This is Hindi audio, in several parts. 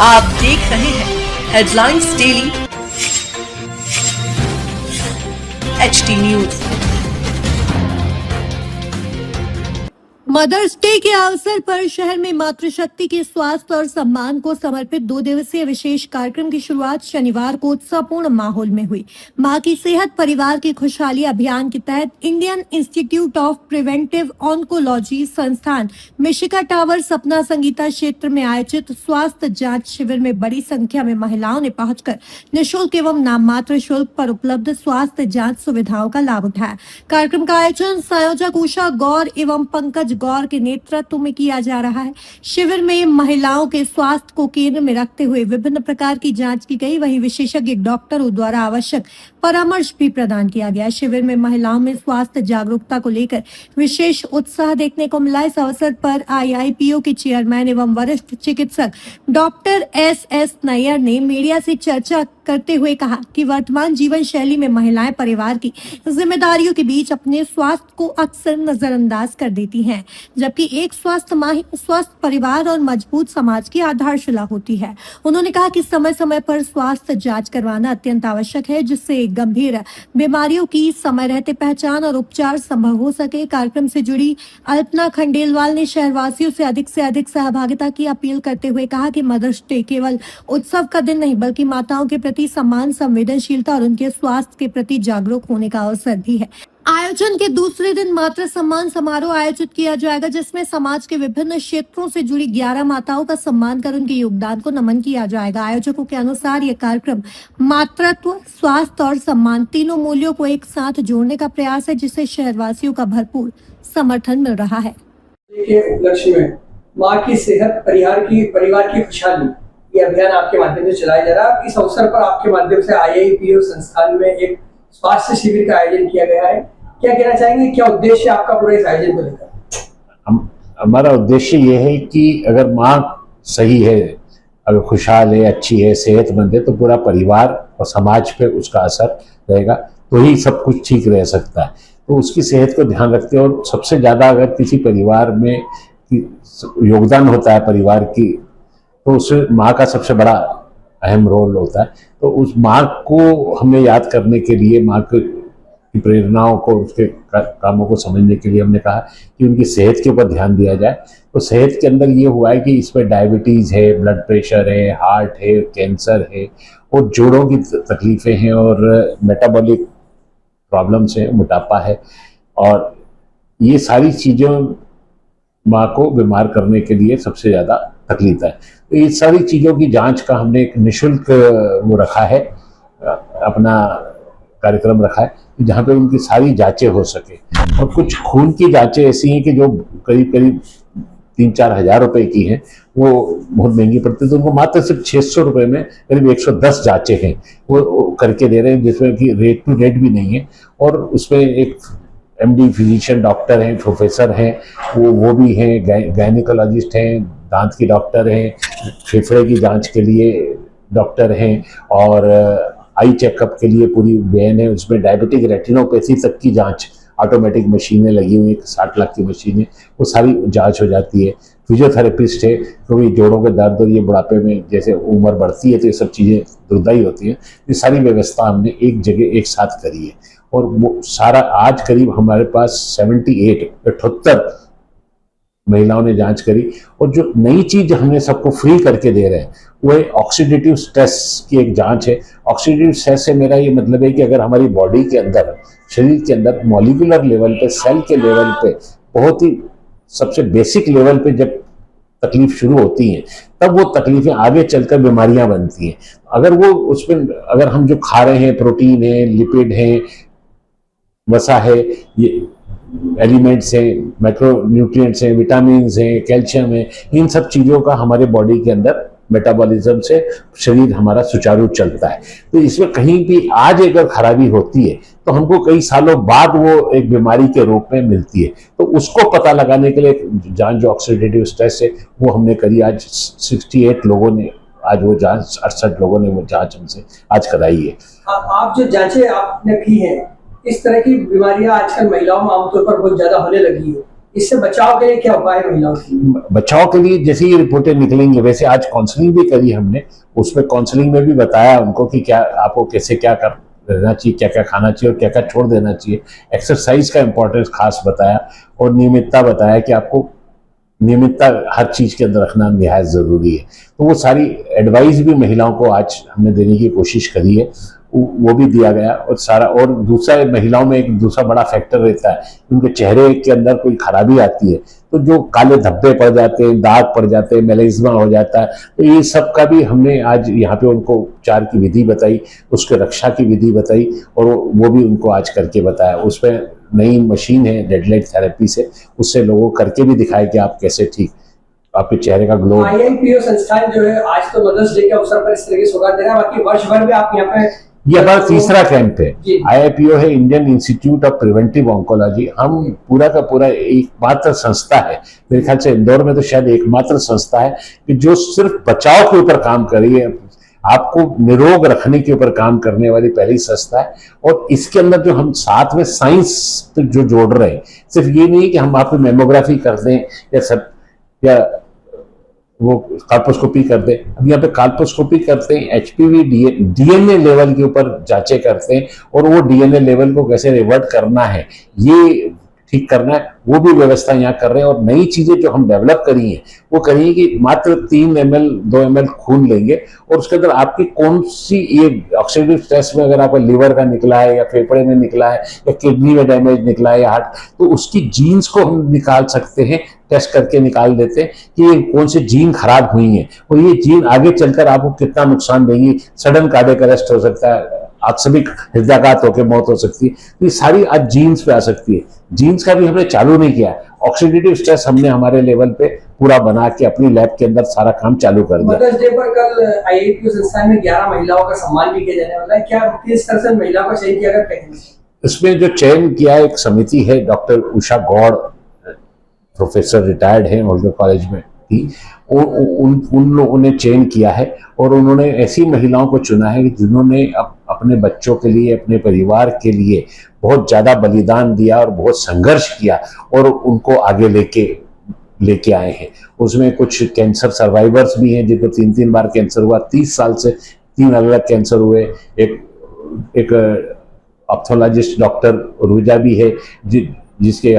आप देख रहे हैं headlines daily HD news. Mother's Day के अवसर पर शहर में मातृशक्ति के स्वास्थ्य और सम्मान को समर्पित 2 दिवसीय विशेष कार्यक्रम की शुरुआत शनिवार को उत्साहपूर्ण माहौल में हुई। मां की सेहत परिवार की खुशहाली अभियान के तहत Indian institute of preventive oncology संस्थान मिशिका टावर सपना संगीता क्षेत्र में आयोजित स्वास्थ्य जांच शिविर में बड़ी संख्या में महिलाओं ने पहुंचकर निःशुल्क एवं नाम मात्र शुल्क पर उपलब्ध स्वास्थ्य जांच सुविधाओं का लाभ उठाया। कार्यक्रम का आयोजन संयोजक उषा गौर एवं पंकज गौर के नेतृत्व में किया जा रहा है। शिविर में महिलाओं के स्वास्थ्य को केंद्र में रखते हुए विभिन्न प्रकार की जांच की गई, वहीं विशेषज्ञ डॉक्टरों द्वारा आवश्यक परामर्श भी प्रदान किया गया। शिविर में महिलाओं में स्वास्थ्य जागरूकता को लेकर विशेष उत्साह देखने को मिला। इस अवसर पर IIPO के चेयरमैन एवं वरिष्ठ चिकित्सक डॉक्टर SS नैयर ने मीडिया से चर्चा करते हुए कहा कि वर्तमान जीवन शैली में महिलाएं परिवार की जिम्मेदारियों के बीच अपने स्वास्थ्य को अक्सर नजरअंदाज कर देती हैं, जबकि एक स्वस्थ मां ही स्वस्थ परिवार और मजबूत समाज की आधारशिला होती है। उन्होंने कहा कि समय समय पर स्वास्थ्य जांच करवाना अत्यंत आवश्यक है, जिससे गंभीर बीमारियों की समय रहते पहचान और उपचार संभव हो सके। कार्यक्रम से जुड़ी अल्पना खंडेलवाल ने शहरवासियों से अधिक सहभागिता की अपील करते हुए कहा कि मदर्स डे केवल उत्सव का दिन नहीं, बल्कि माताओं के प्रति सम्मान, संवेदनशीलता और उनके स्वास्थ्य के प्रति जागरूक होने का अवसर भी है। आयोजन के दूसरे दिन मातृ सम्मान समारोह आयोजित किया जाएगा, जिसमें समाज के विभिन्न क्षेत्रों से जुड़ी 11 माताओं का सम्मान कर उनके योगदान को नमन किया जाएगा। आयोजकों के अनुसार यह कार्यक्रम मातृत्व, स्वास्थ्य और सम्मान तीनों मूल्यों को एक साथ जोड़ने का प्रयास है, जिसे शहरवासियों का भरपूर समर्थन मिल रहा है। उपलक्ष्य में माँ की सेहत परिवार की खुशहाली, ये अभियान आपके माध्यम से चलाया जा रहा है। इस अवसर पर आपके माध्यम से IIPO संस्थान में एक स्वास्थ्य शिविर का आयोजन किया गया है। क्या कहना चाहेंगे, क्या उद्देश्य आपका पूरे इस आयोजन को लेकर? हमारा उद्देश्य ये है कि अगर माँ सही है, अगर खुशहाल है, अच्छी है, सेहतमंद है, तो पूरा परिवार और समाज पे उसका असर रहेगा, तो ही सब कुछ ठीक रह सकता है। तो उसकी सेहत को ध्यान रखते हैं, और सबसे ज़्यादा अगर किसी परिवार में योगदान होता है परिवार की, तो उसमें माँ का सबसे बड़ा अहम रोल होता है। तो उस माँ को हमें याद करने के लिए, माँ की प्रेरणाओं को, उसके कामों को समझने के लिए हमने कहा कि उनकी सेहत के ऊपर ध्यान दिया जाए। तो सेहत के अंदर ये हुआ है कि इसमें डायबिटीज़ है, ब्लड प्रेशर है, हार्ट है, कैंसर है, और जोड़ों की तकलीफ़ें हैं, और मेटाबॉलिक प्रॉब्लम्स हैं, मोटापा है, और ये सारी चीज़ों माँ को बीमार करने के लिए सबसे ज़्यादा तकलीफ है। तो ये सारी चीज़ों की जांच का हमने एक निःशुल्क वो रखा है, अपना कार्यक्रम रखा है, जहाँ पे उनकी सारी जांचें हो सके। और कुछ खून की जांचें ऐसी हैं कि जो करीब 3-4 हज़ार रुपए की हैं, वो बहुत महंगी पड़ती है, तो उनको मात्र सिर्फ 600 रुपये में करीब 110 जांचें हैं वो करके दे रहे हैं, जिसमें कि रेट टू रेट भी नहीं है। और उसमें एक MD फिजिशियन डॉक्टर हैं, प्रोफेसर हैं, वो भी हैं, गायनिकोलॉजिस्ट हैं, दांत की डॉक्टर हैं, फेफड़े की जांच के लिए डॉक्टर हैं, और आई चेकअप के लिए पूरी वैन है। उसमें डायबिटिक रेटिनोपैथी तक की जांच, ऑटोमेटिक मशीनें लगी हुई हैं, 60 लाख की मशीनें, वो सारी जांच हो जाती है। फिजियोथेरेपिस्ट है, क्योंकि जोड़ों के दर्द और ये बुढ़ापे में जैसे उम्र बढ़ती है तो ये सब चीज़ें दुर्दायी होती हैं। ये सारी व्यवस्था हमने एक जगह एक साथ करी है, और वो सारा आज करीब हमारे पास 78 महिलाओं ने जांच करी। और जो नई चीज़ हमने सबको फ्री करके दे रहे हैं, वो है ऑक्सीडेटिव स्ट्रेस की एक जांच है। ऑक्सीडेटिव स्ट्रेस से मेरा ये मतलब है कि अगर हमारी बॉडी के अंदर, शरीर के अंदर मॉलिक्यूलर लेवल पे, सेल के लेवल पे, बहुत ही सबसे बेसिक लेवल पे जब तकलीफ शुरू होती है, तब वो तकलीफें आगे चलकर बीमारियां बनती हैं। अगर वो उसमें, अगर हम जो खा रहे हैं, प्रोटीन है, लिपिड है, वसा है, ये एलिमेंट्स हैं, माइक्रो न्यूट्रिएंट्स हैं, विटामिन्स हैं, कैल्शियम है, इन सब चीज़ों का हमारे बॉडी के अंदर मेटाबॉलिज्म से शरीर हमारा सुचारू चलता है। तो इसमें कहीं भी आज अगर खराबी होती है, तो हमको कई सालों बाद वो एक बीमारी के रूप में मिलती है। तो उसको पता लगाने के लिए जांच, जो ऑक्सीडेटिव स्ट्रेस है, वो हमने करी। आज 68 लोगों ने, आज वो जांच 68 लोगों ने वो जांच हमसे आज कराई है। आप जो जांचें आपने की हैं, इस तरह की बीमारियां आजकल महिलाओं में आमतौर पर बहुत ज्यादा होने लगी है, इससे बचाव के लिए क्या उपाय है महिलाओं के लिए? बचाव के लिए जैसे ये रिपोर्टें निकलेंगी, वैसे आज काउंसलिंग भी करी हमने, उसमें काउंसलिंग में भी बताया उनको कि क्या आपको कैसे क्या कर रहना चाहिए, क्या क्या खाना चाहिए और क्या क्या छोड़ देना चाहिए। एक्सरसाइज का इंपॉर्टेंस खास बताया और नियमितता बताया कि आपको नियमितता हर चीज के अंदर रखना निहायत जरूरी है। तो वो सारी एडवाइस भी महिलाओं को आज हमने देने की कोशिश करी है, वो भी दिया गया। और सारा, और दूसरा महिलाओं में एक दूसरा बड़ा फैक्टर रहता है, उनके चेहरे के अंदर कोई खराबी आती है तो जो काले धब्बे पड़ जाते हैं, दाग पड़ जाते हैं, मेलेज्मा हो जाता है, तो ये सब का भी हमने आज यहाँ पे उनको उपचार की विधि बताई, उसके रक्षा की विधि बताई और वो भी उनको आज करके बताया। उसमें नई मशीन है डेडलाइट थेरेपी से, उससे लोगों करके भी दिखाए कि आप कैसे ठीक आपके चेहरे का ग्लो। IIPO संस्थान जो है आज तो मदर्स डे के अवसर पर इस तरह की सौगात दे रहा है, बाकी वर्ष भर में आप यहाँ पे ये हमारा तीसरा कैंप है। IIPO है Indian institute of preventive oncology. हम पूरा का पूरा एकमात्र संस्था है, मेरे ख्याल से इंदौर में तो शायद एकमात्र संस्था है कि जो सिर्फ बचाव के ऊपर काम कर रही है, आपको निरोग रखने के ऊपर काम करने वाली पहली संस्था है। और इसके अंदर जो हम साथ में साइंस जो जोड़ रहे हैं, सिर्फ ये नहीं कि हम आपको मेमोग्राफी कर दें या वो कार्पोस्कोपी कर दे। अब यहाँ पे कार्पोस्कोपी करते हैं, HPV DNA लेवल के ऊपर जांचें करते हैं और वो DNA लेवल को कैसे रिवर्ट करना है, ये ठीक करना है, वो भी व्यवस्था यहाँ कर रहे हैं। और नई चीजें जो हम डेवलप करी हैं वो करी है कि मात्र 3 ml 2 ml खून लेंगे और उसके अंदर आपकी कौन सी ये ऑक्सीडेटिव स्ट्रेस में अगर आपका लीवर का निकला है या फेफड़े में निकला है या किडनी में डैमेज निकला है या हार्ट, तो उसकी जीन्स को हम निकाल सकते हैं, टेस्ट करके निकाल देते हैं कि ये कौन से जीन खराब हुई हैं और ये जीन आगे चलकर आपको कितना नुकसान देंगी। सडन कार्डियक अरेस्ट हो सकता है, आकस्मिक हृदयाघात होकर मौत हो सकती है। तो ये सारी आज जीन्स पे आ सकती है। जीन्स का भी हमने चालू नहीं किया, ऑक्सीडेटिव स्ट्रेस हमने हमारे लेवल पे पूरा बना के अपनी लैब के अंदर सारा काम चालू कर दिया। मदर्स डे पर कल IIPO संस्थान में 11 महिलाओं का सम्मान भी किया जाने वाला है, क्या किस तरह से महिलाओं का चयन किया गया कहेंगे? इसमें जो चयन किया एक समिति है, doctor Usha Gaur professor retired हैं और जो कॉलेज में थी, उन लोगों ने चयन किया है और उन्होंने ऐसी महिलाओं को चुना है कि जिन्होंने अपने बच्चों के लिए, अपने परिवार के लिए बहुत ज्यादा बलिदान दिया और बहुत संघर्ष किया और उनको आगे लेके आए हैं। उसमें कुछ कैंसर सर्वाइवर्स भी हैं जिनको 3 बार कैंसर हुआ, 30 साल से 3 अलग कैंसर हुए। एक ऑप्थोलॉजिस्ट डॉक्टर रुजा भी है जिसके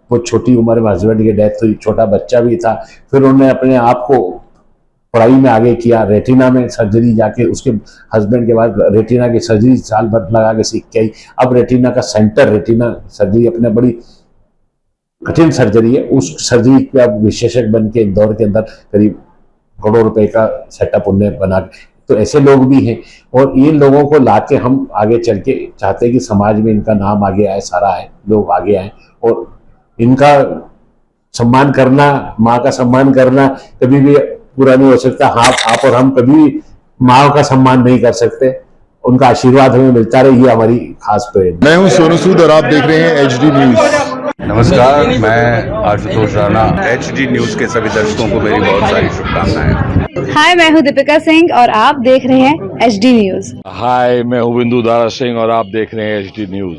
वो छोटी उम्र में हस्बैंड की डेथ हुई, छोटा बच्चा भी था। फिर उन्होंने अपने आप को पढ़ाई में आगे किया, रेटिना में सर्जरी जाके उसके हस्बैंड के बाद रेटिना की सर्जरी साल भर लगा के सीख के आई। अब रेटिना का सेंटर, रेटिना सर्जरी अपने बड़ी कठिन सर्जरी है, उस सर्जरी पे अब विशेषज्ञ बन के इंदौर के अंदर करीब करोड़ रुपए का सेटअप उन्होंने बना। तो ऐसे लोग भी हैं और ये लोगों को लाके हम आगे चल के चाहते हैं कि समाज में इनका नाम आगे आए, सारा है लोग आगे आए और इनका सम्मान करना, माँ का सम्मान करना कभी भी पूरा नहीं हो सकता। हाँ, आप और हम कभी माँ का सम्मान नहीं कर सकते, उनका आशीर्वाद हमें मिलता रहे, ये हमारी खास प्रेरणा। मैं हूं सोनू सूद और आप देख रहे हैं HD न्यूज। नमस्कार, मैं आशुतोष राणा। HD न्यूज के सभी दर्शकों को मेरी बहुत सारी शुभकामनाएं। हाय, मैं हूं दीपिका सिंह और आप देख रहे हैं HD न्यूज। हाय, मैं हूं बिंदु दारा सिंह और आप देख रहे हैं HD न्यूज।